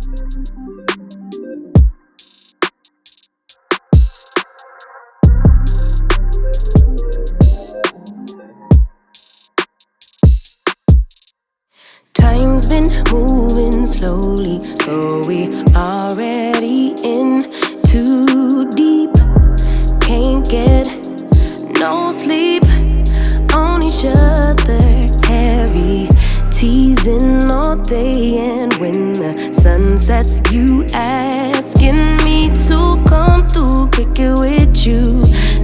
Time's been moving slowly, so we already in too deep. Can't get no sleep on each other, heavy teasing all day. And when the sun sets, you asking me to come through, kick it with you.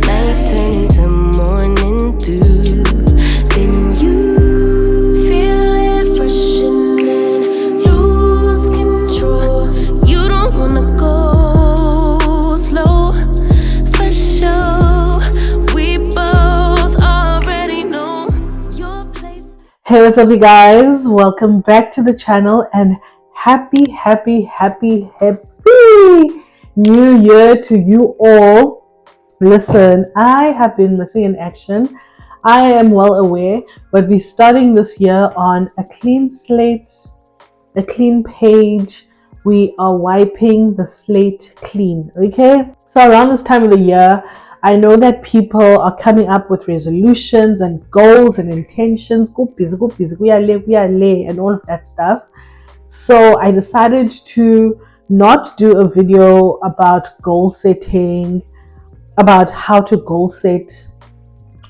Night turning to morning dew, then you Hey, what's up you guys? Welcome back to the channel and happy new year to you all. Listen, I have been missing in action. I am well aware, but we're starting this year on a clean slate, a clean page. We are wiping the slate clean, okay? So around this time of the year, I know that people are coming up with resolutions and goals and intentions, go busy, we are late, and all of that stuff. So I decided to not do a video about goal setting, about how to goal set,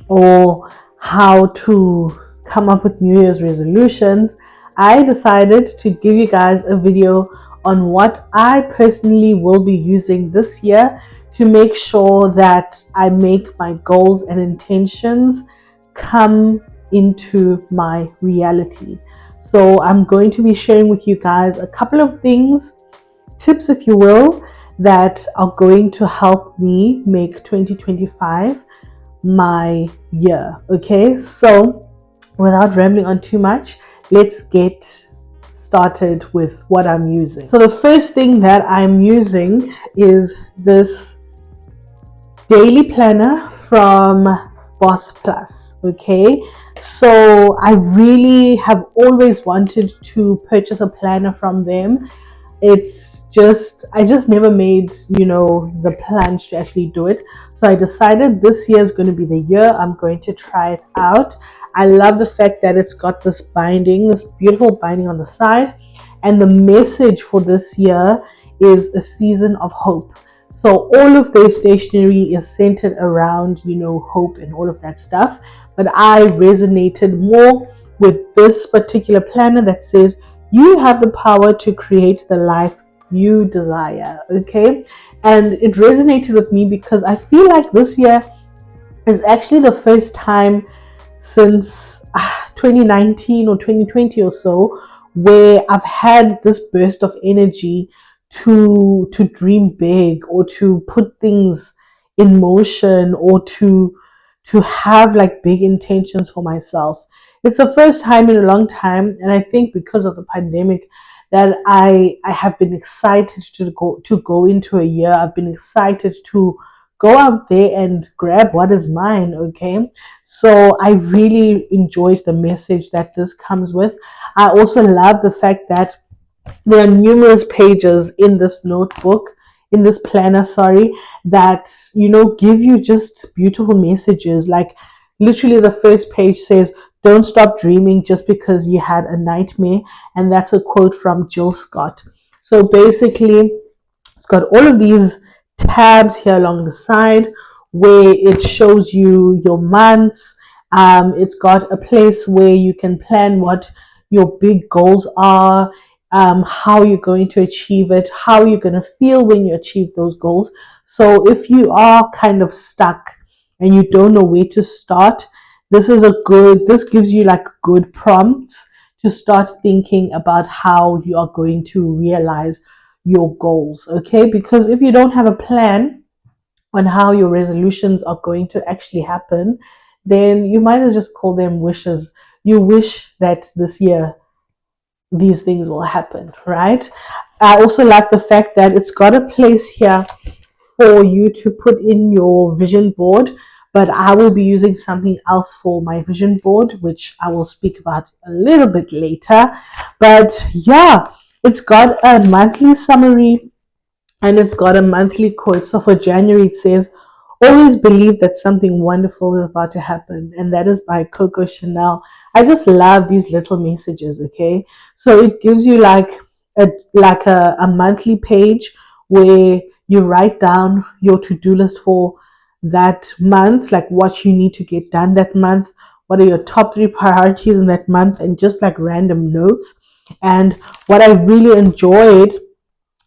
or how to come up with New Year's resolutions. I decided to give you guys a video on what I personally will be using this year to make sure that I make my goals and intentions come into my reality. So I'm going to be sharing with you guys a couple of things, tips if you will, that are going to help me make 2025 my year. Okay, so without rambling on too much, let's get started with what I'm using. So the first thing that I'm using is this daily planner from Boss Plus. Okay, so I really have always wanted to purchase a planner from them. I just never made, the plans to actually do it. So I decided this year is going to be the year I'm going to try it out. I love the fact that it's got this binding, this beautiful binding on the side. And the message for this year is a season of hope. So all of their stationery is centered around, hope and all of that stuff. But I resonated more with this particular planner that says, you have the power to create the life you desire. Okay, and it resonated with me because I feel like this year is actually the first time since 2019 or 2020 or so where I've had this burst of energy to dream big, or to put things in motion, or to have like big intentions for myself. It's the first time in a long time, and I think because of the pandemic that I have been excited to go into a year. I've been excited to go out there and grab what is mine. Okay, so I really enjoyed the message that this comes with. I also love the fact that there are numerous pages in this notebook, in this planner, that give you just beautiful messages. Like literally the first page says, don't stop dreaming just because you had a nightmare. And that's a quote from Jill Scott. So basically, it's got all of these tabs here along the side where it shows you your months. It's got a place where you can plan what your big goals are, how you're going to achieve it, how you're going to feel when you achieve those goals. So if you are kind of stuck and you don't know where to start, this gives you like good prompts to start thinking about how you are going to realize your goals. Okay, because if you don't have a plan on how your resolutions are going to actually happen, then you might as well just call them wishes. You wish that this year these things will happen, right? I also like the fact that it's got a place here for you to put in your vision board, but I will be using something else for my vision board, which I will speak about a little bit later. But yeah, It's got a monthly summary and it's got a monthly quote. So for January, it says, always believe that something wonderful is about to happen. And that is by Coco Chanel. I just love these little messages, okay? So it gives you like a monthly page where you write down your to-do list for that month, like what you need to get done that month, what are your top three priorities in that month, and just like random notes. And what I really enjoyed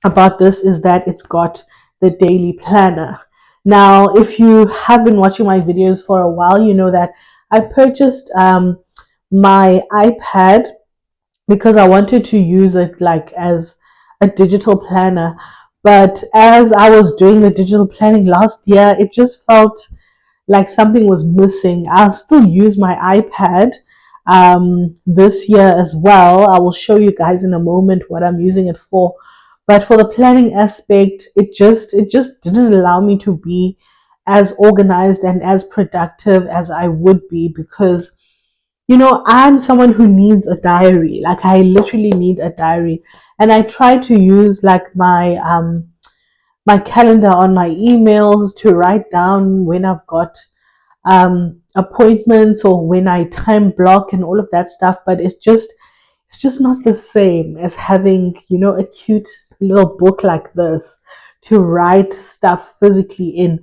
about this is that it's got the daily planner. Now, if you have been watching my videos for a while, you know that I purchased my iPad because I wanted to use it like as a digital planner. But as I was doing the digital planning last year, it just felt like something was missing. I'll still use my iPad this year as well. I will show you guys in a moment what I'm using it for. But for the planning aspect, it just didn't allow me to be as organized and as productive as I would be because I'm someone who needs a diary. Like I literally need a diary, and I try to use like my calendar on my emails to write down when I've got appointments or when I time block and all of that stuff. But it's just not the same as having a cute little book like this to write stuff physically in.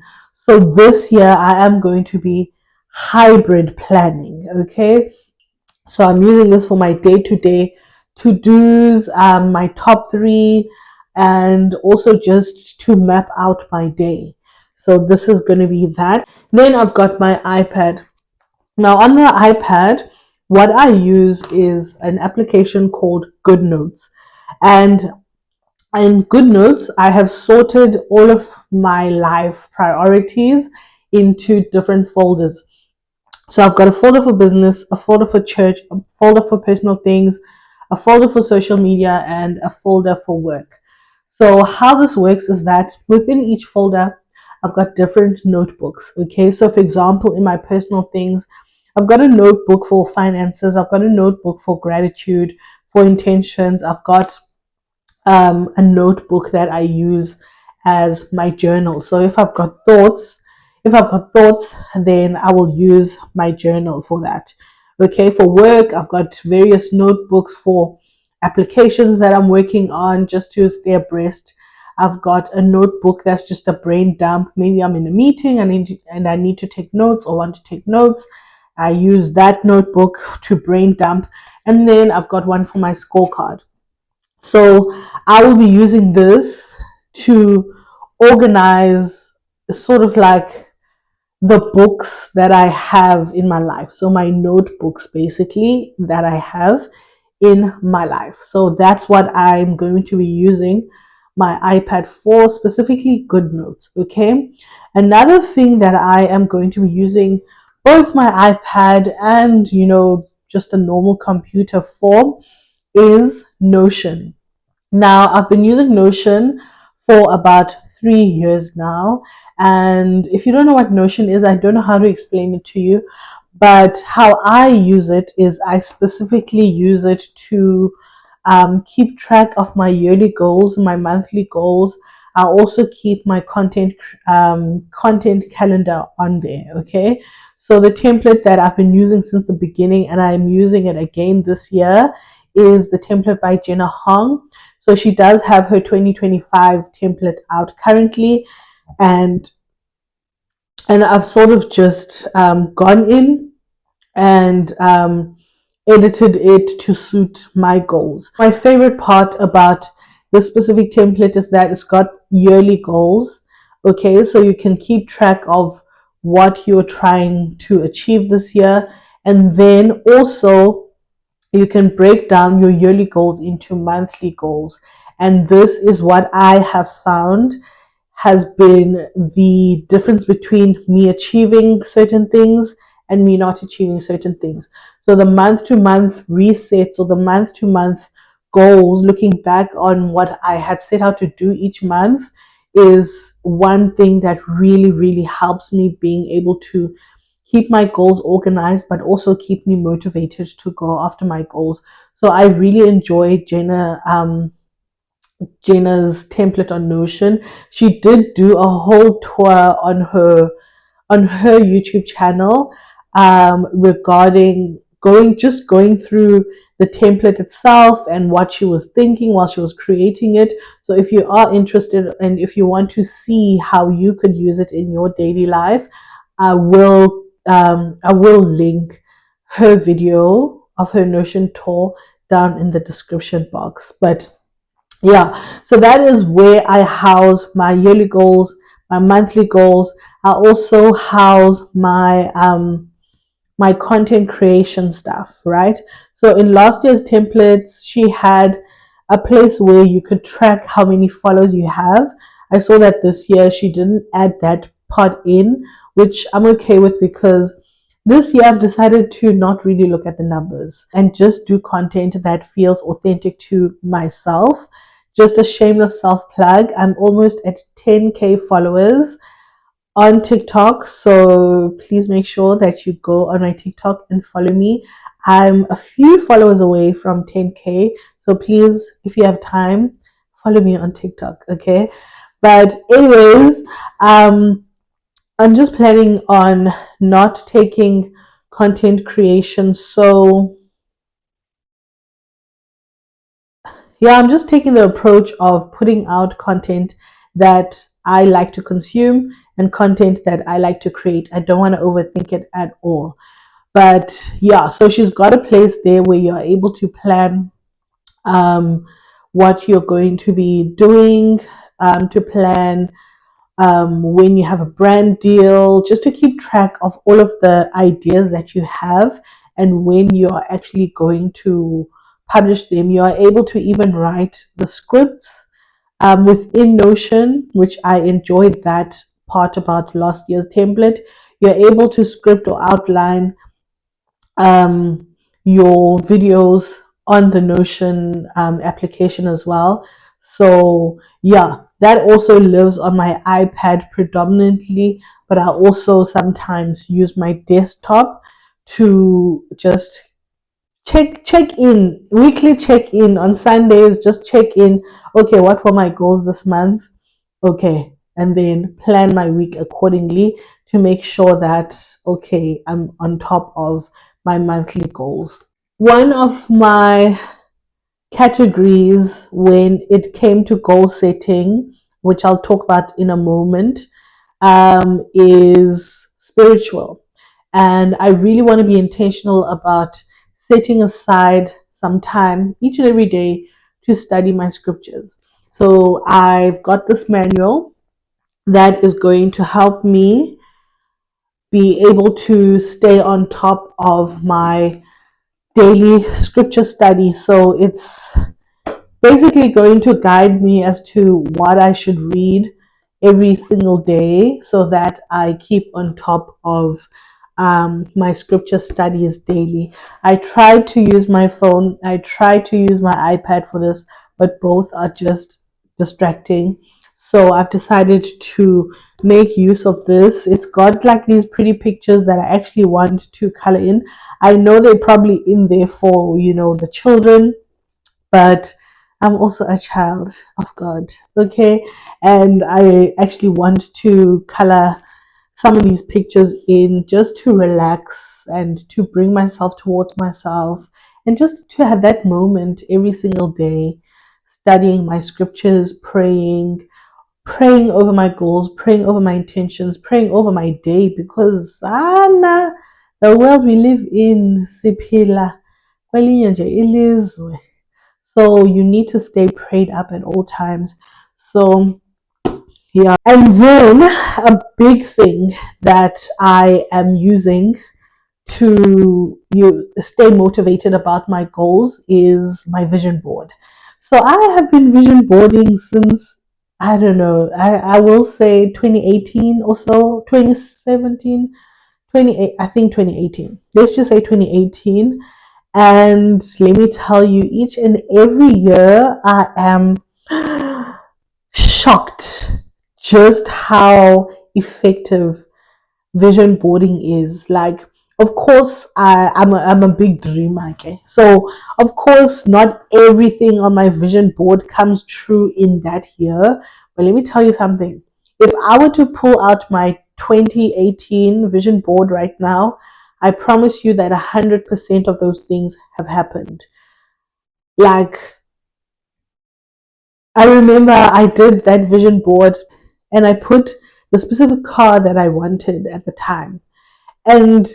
So this year I am going to be hybrid planning. Okay, so I'm using this for my day-to-day to-dos, my top three, and also just to map out my day. So this is going to be that. Then I've got my iPad. Now on the iPad, what I use is an application called GoodNotes. And in GoodNotes, I have sorted all of my life priorities into different folders. So I've got a folder for business, a folder for church, a folder for personal things, a folder for social media, and a folder for work. So how this works is that within each folder, I've got different notebooks. Okay, so for example, in my personal things, I've got a notebook for finances, I've got a notebook for gratitude, for intentions, I've got a notebook that I use as my journal. So if I've got thoughts, then I will use my journal for that. Okay, for work, I've got various notebooks for applications that I'm working on just to stay abreast. I've got a notebook that's just a brain dump. Maybe I'm in a meeting and I need to take notes or want to take notes. I use that notebook to brain dump. And then I've got one for my scorecard. So I will be using this to organize sort of like the books that I have in my life. So my notebooks basically that I have in my life. So that's what I'm going to be using my iPad for, specifically GoodNotes. Okay. Another thing that I am going to be using both my iPad and just a normal computer for is Notion. Now, I've been using Notion for about 3 years now. And if you don't know what Notion is, I don't know how to explain it to you. But how I use it is I specifically use it to keep track of my yearly goals, my monthly goals. I also keep my content calendar on there. Okay, so the template that I've been using since the beginning, and I'm using it again this year, is the template by Jenna Hong. So she does have her 2025 template out currently, and I've sort of just gone in and edited it to suit my goals. My favorite part about this specific template is that it's got yearly goals. Okay, so you can keep track of what you're trying to achieve this year, and then also you can break down your yearly goals into monthly goals. And this is what I have found has been the difference between me achieving certain things and me not achieving certain things. So the month to month resets or the month to month goals, looking back on what I had set out to do each month, is one thing that really, really helps me being able to keep my goals organized, but also keep me motivated to go after my goals. So I really enjoy Jenna Jenna's template on Notion. She did do a whole tour on her YouTube channel regarding going through the template itself and what she was thinking while she was creating it. So if you are interested and if you want to see how you could use it in your daily life, I will link her video of her Notion tour down in the description box. But yeah, so that is where I house my yearly goals, my monthly goals. I also house my content creation stuff, right? So in last year's templates, she had a place where you could track how many followers you have. I saw that this year she didn't add that part in, which I'm okay with because this year I've decided to not really look at the numbers and just do content that feels authentic to myself. Just a shameless self plug. I'm almost at 10K followers on TikTok. So please make sure that you go on my TikTok and follow me. I'm a few followers away from 10K. So please, if you have time, follow me on TikTok. Okay. But anyways, I'm just planning on not taking content creation so yeah, I'm just taking the approach of putting out content that I like to consume and content that I like to create. I don't want to overthink it at all. But yeah, so she's got a place there where you're able to plan um, what you're going to be doing, to plan when you have a brand deal, just to keep track of all of the ideas that you have and when you are actually going to publish them. You are able to even write the scripts within Notion, which I enjoyed that part about last year's template. You're able to script or outline um, your videos on the Notion application as well. So, yeah, that also lives on my iPad predominantly, but I also sometimes use my desktop to just check in weekly check in on Sundays, just check in. Okay, what were my goals this month? Okay, and then plan my week accordingly to make sure that okay, I'm on top of my monthly goals. One of my categories when it came to goal setting, which I'll talk about in a moment, is spiritual. And I really want to be intentional about setting aside some time each and every day to study my scriptures. So I've got this manual that is going to help me be able to stay on top of my daily scripture study. So it's basically going to guide me as to what I should read every single day so that I keep on top of my scripture studies daily. I try to use my phone, I try to use my iPad for this, but both are just distracting. So I've decided to make use of this. It's got like these pretty pictures that I actually want to color in. I know they're probably in there for, the children, but I'm also a child of God, okay? And I actually want to color some of these pictures in just to relax and to bring myself towards myself and just to have that moment every single day, studying my scriptures, praying over my goals, praying over my intentions, praying over my day because Anna, the world we live in, siphila kwelinye nje ilizwe. So you need to stay prayed up at all times. So yeah. And then a big thing that I am using to stay motivated about my goals is my vision board. So I have been vision boarding since I don't know, I will say 2018 or so, 2017, 28, I think 2018. Let's just say 2018. And let me tell you, each and every year I am shocked just how effective vision boarding is. Like, Of course, I'm a big dreamer. Okay, so of course, not everything on my vision board comes true in that year. But let me tell you something. If I were to pull out my 2018 vision board right now, I promise you that 100% of those things have happened. Like, I remember I did that vision board and I put the specific car that I wanted at the time. And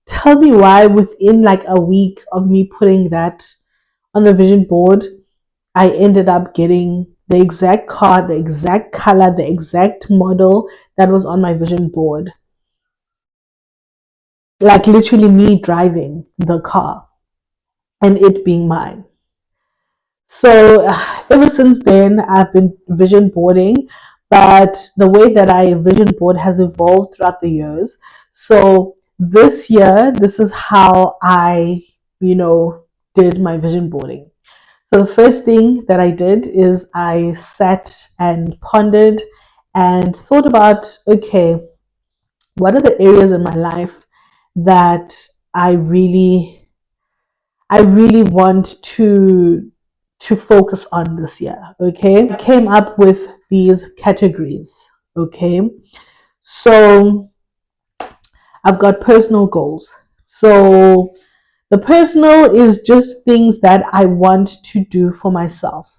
tell me why within like a week of me putting that on the vision board, I ended up getting the exact car, the exact color, the exact model that was on my vision board. Like literally me driving the car and it being mine. So ever since then, I've been vision boarding, but the way that I vision board has evolved throughout the years. So this year, this is how I, you know, did my vision boarding. So the first thing that I did is I sat and pondered and thought about, okay, what are the areas in my life that I really I really want to focus on this year. Okay, I came up with these categories. Okay, so I've got personal goals. So the personal is just things that I want to do for myself,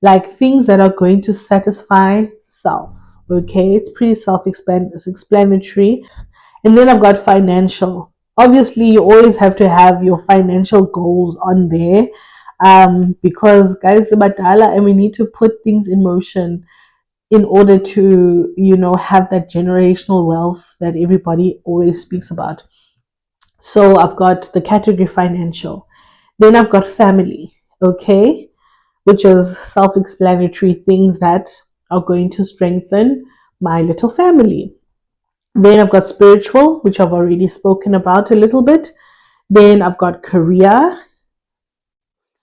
like things that are going to satisfy self. Okay, it's pretty self-explanatory. And then I've got financial. Obviously, you always have to have your financial goals on there, because guys, badala, and we need to put things in motion in order to, have that generational wealth that everybody always speaks about. So I've got the category financial. Then I've got family, okay, which is self explanatory things that are going to strengthen my little family. Then I've got spiritual, which I've already spoken about a little bit. Then I've got career,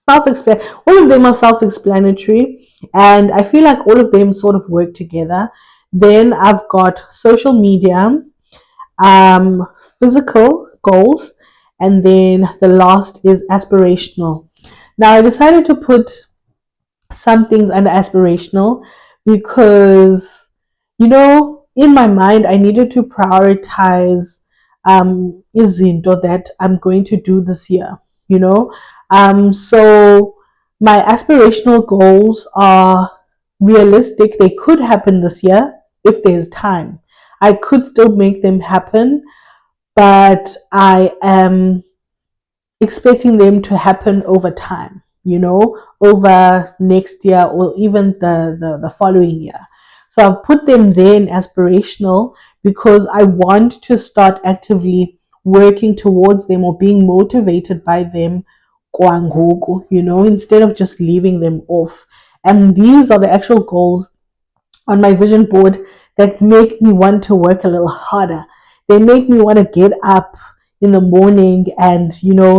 self-explanatory. All of them are self-explanatory, and I feel like all of them sort of work together. Then I've got social media, um, physical goals, and then the last is aspirational. Now I decided to put some things under aspirational because, in my mind, I needed to prioritize izinto that I'm going to do this year, you know. So my aspirational goals are realistic. They could happen this year if there's time. I could still make them happen, but I am expecting them to happen over time, over next year or even the following year. So I've put them there in aspirational because I want to start actively working towards them or being motivated by them kwangoku, instead of just leaving them off. And these are the actual goals on my vision board that make me want to work a little harder. They make me want to get up in the morning and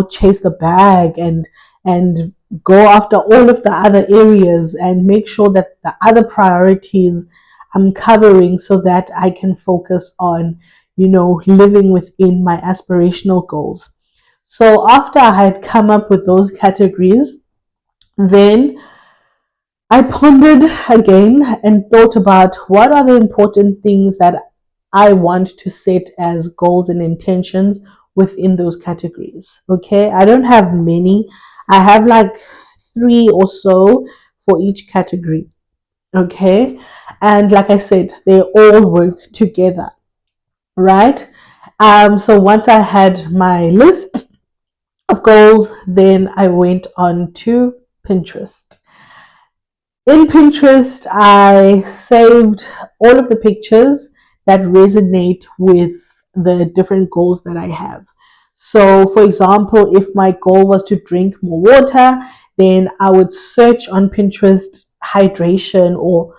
chase the bag and go after all of the other areas and make sure that the other priorities I'm covering so that I can focus on living within my aspirational goals. So after I had come up with those categories, then I pondered again and thought about what are the important things that I want to set as goals and intentions within those categories. Okay, I don't have many, I have like three or so for each category. Okay, and like I said, they all work together, right? So once I had my list of goals, then I went on to Pinterest. In Pinterest, I saved all of the pictures that resonate with the different goals that I have. So, for example, if my goal was to drink more water, then I would search on Pinterest hydration or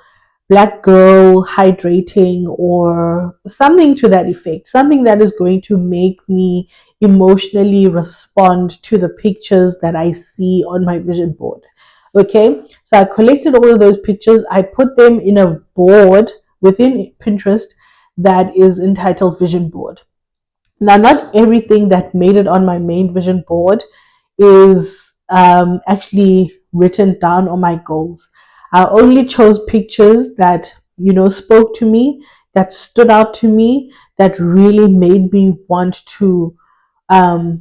black girl hydrating or something to that effect, something that is going to make me emotionally respond to the pictures that I see on my vision board. Okay, so I collected all of those pictures, I put them in a board within Pinterest that is entitled Vision Board. Now, not everything that made it on my main vision board is actually written down on my goals. I only chose pictures that, spoke to me, that stood out to me, that really made me want to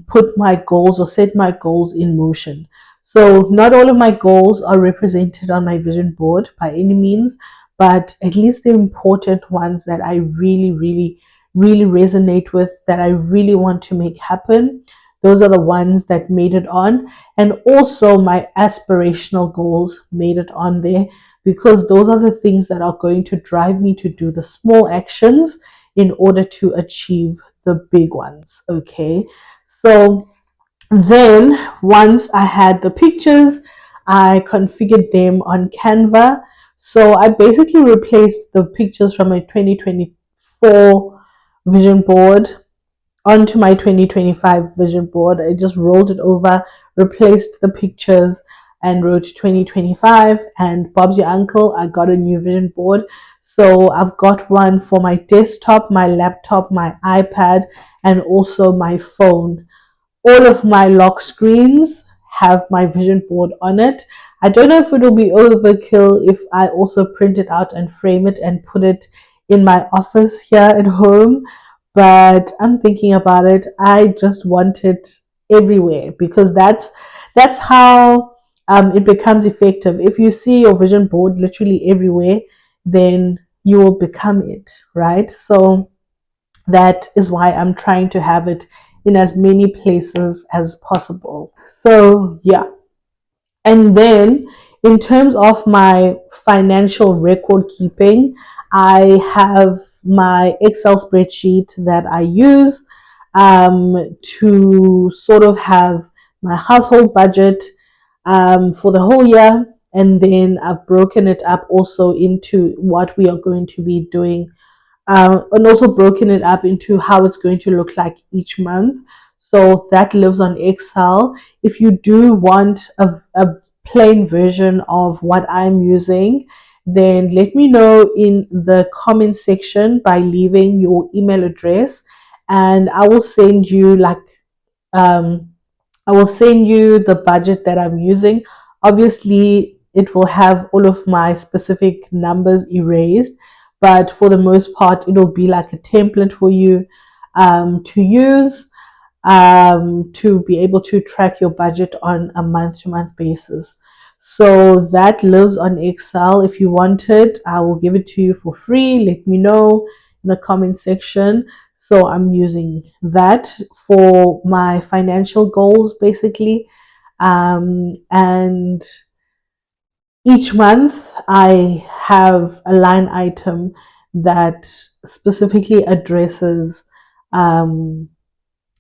put my goals or set my goals in motion. So, not all of my goals are represented on my vision board by any means, but at least the important ones that I really, really, really resonate with, that I really want to make happen. Those are the ones that made it on. And also, my aspirational goals made it on there because those are the things that are going to drive me to do the small actions in order to achieve the big ones. Okay. So then once I had the pictures, I configured them on Canva. So I basically replaced the pictures from my 2024 vision board onto my 2025 vision board. I just rolled it over, replaced the pictures, and wrote 2025. And Bob's your uncle, I got a new vision board. So I've got one for my desktop, my laptop, my iPad, and also my phone. All of my lock screens have my vision board on it. I don't know if it'll be overkill if I also print it out and frame it and put it in my office here at home, but I'm thinking about it. I just want it everywhere because that's how it becomes effective. If you see your vision board literally everywhere, then you will become it, right? So that is why I'm trying to have it in as many places as possible. So, yeah. And then, in terms of my financial record keeping, I have my Excel spreadsheet that I use to sort of have my household budget for the whole year. And then I've broken it up also into what we are going to be doing and also broken it up into how it's going to look like each month. So that lives on Excel. If you do want a plain version of what I'm using, then let me know in the comment section by leaving your email address, and I will send you um, I will send you the budget that I'm using. Obviously, it will have all of my specific numbers erased, but for the most part, it'll be like a template for you to use to be able to track your budget on a month to month basis. So that lives on Excel. If you want it, I will give it to you for free. Let me know in the comment section. So I'm using that for my financial goals basically. And each month I have a line item that specifically addresses um,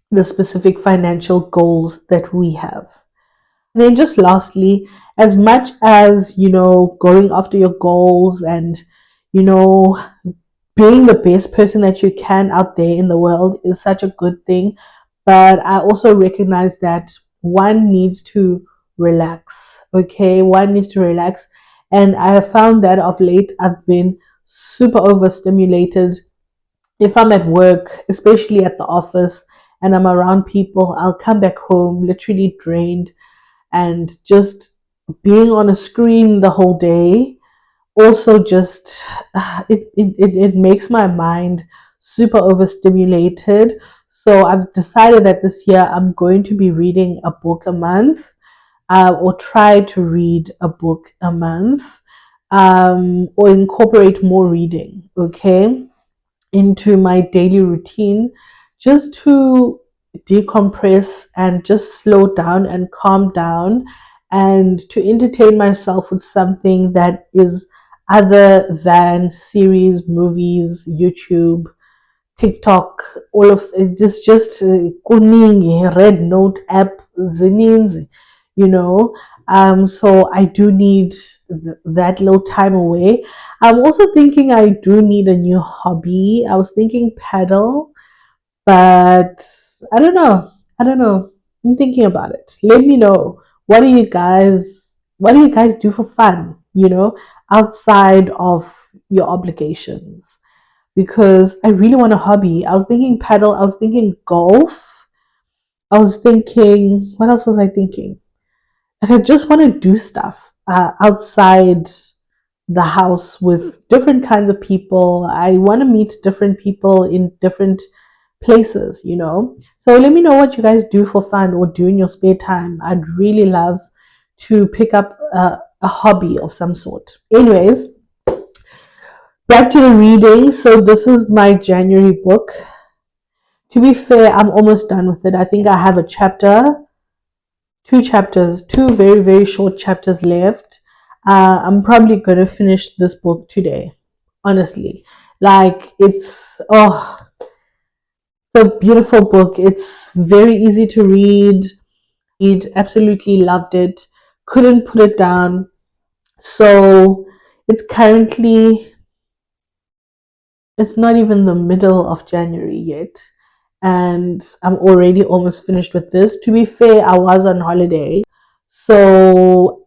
the specific financial goals that we have. Then, just lastly, as much as going after your goals and you know, being the best person that you can out there in the world is such a good thing. But I also recognize that one needs to relax. Okay, one needs to relax. And I have found that of late I've been super overstimulated. If I'm at work, especially at the office, and I'm around people, I'll come back home literally drained, and just being on a screen the whole day also just it makes my mind super overstimulated. So I've decided that this year I'm going to be reading a book a month, or try to read a book a month, or incorporate more reading, okay, into my daily routine, just to decompress and just slow down and calm down, and to entertain myself with something that is other than series, movies, YouTube, TikTok, all of it. Just kuningi, red note app zininzi, you know. So I do need that little time away. I'm also thinking I do need a new hobby. I was thinking paddle, but I don't know. I don't know. I'm thinking about it. Let me know. What do you guys do for fun, outside of your obligations? because I really want a hobby. I was thinking paddle, I was thinking golf, I was thinking, what else was I thinking? Like, I just want to do stuff outside the house with different kinds of people. I want to meet different people in different places, you know. So let me know what you guys do for fun or do in your spare time. I'd really love to pick up a hobby of some sort. Anyways, back to the reading. So this is my January book. To be fair, I'm almost done with it. I think I have a chapter, two chapters, two very, very short chapters left. I'm probably going to finish this book today, honestly. Like, it's a beautiful book. It's very easy to read. Absolutely loved it. Couldn't put it down. So it's currently, it's not even the middle of January yet. And I'm already almost finished with this. To be fair, I was on holiday. So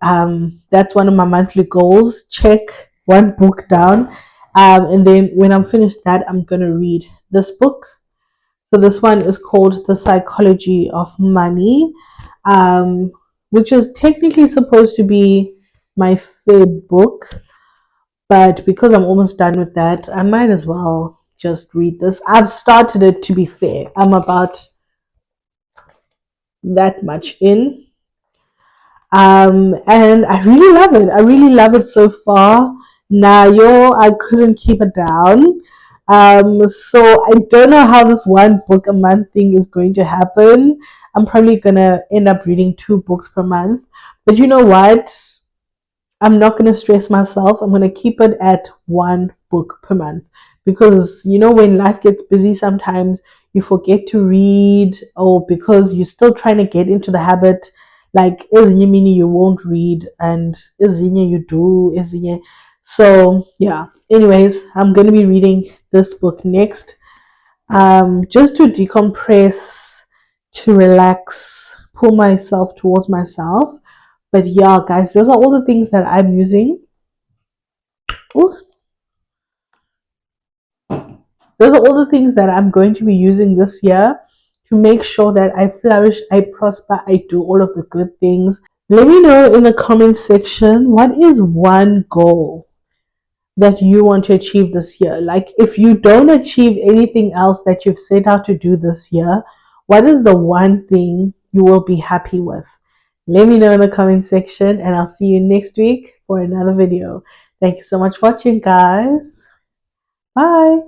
that's one of my monthly goals. Check one book down. And then when I'm finished that, I'm going to read this book. So this one is called The Psychology of Money, um, which is technically supposed to be my favorite book. But because I'm almost done with that, I might as well just read this. I've started it, to be fair. I'm about that much in. And I really love it. I really love it so far. Now, yo, I couldn't keep it down. So I don't know how this one book a month thing is going to happen. I'm probably gonna end up reading two books per month. But you know what? I'm not going to stress myself. I'm going to keep it at one book per month because you know when life gets busy sometimes you forget to read or because you're still trying to get into the habit like ezinye mini you won't read and ezinye you do ezinye. So yeah, anyways, I'm going to be reading this book next, just to decompress, to relax, pull myself towards myself. But yeah, guys, those are all the things that I'm using. Ooh, those are all the things that I'm going to be using this year to make sure that I flourish, I prosper, I do all of the good things. Let me know in the comment section what is one goal that you want to achieve this year. Like, if you don't achieve anything else that you've set out to do this year, what is the one thing you will be happy with? Let me know in the comment section, and I'll see you next week for another video. Thank you so much for watching, guys. Bye.